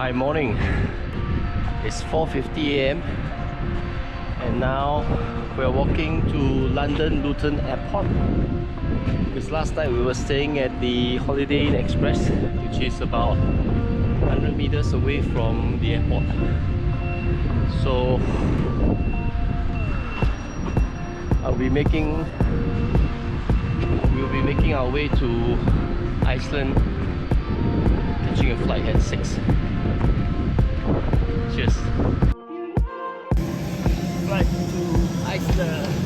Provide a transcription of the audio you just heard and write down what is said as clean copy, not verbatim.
Hi, morning. It's 4:50 a.m. and now we're walking to London Luton Airport, because last night we were staying at the Holiday Inn Express, which is about 100 meters away from the airport. So we'll be making our way to Iceland, catching a flight at 6. Cheers. Flight to Iceland.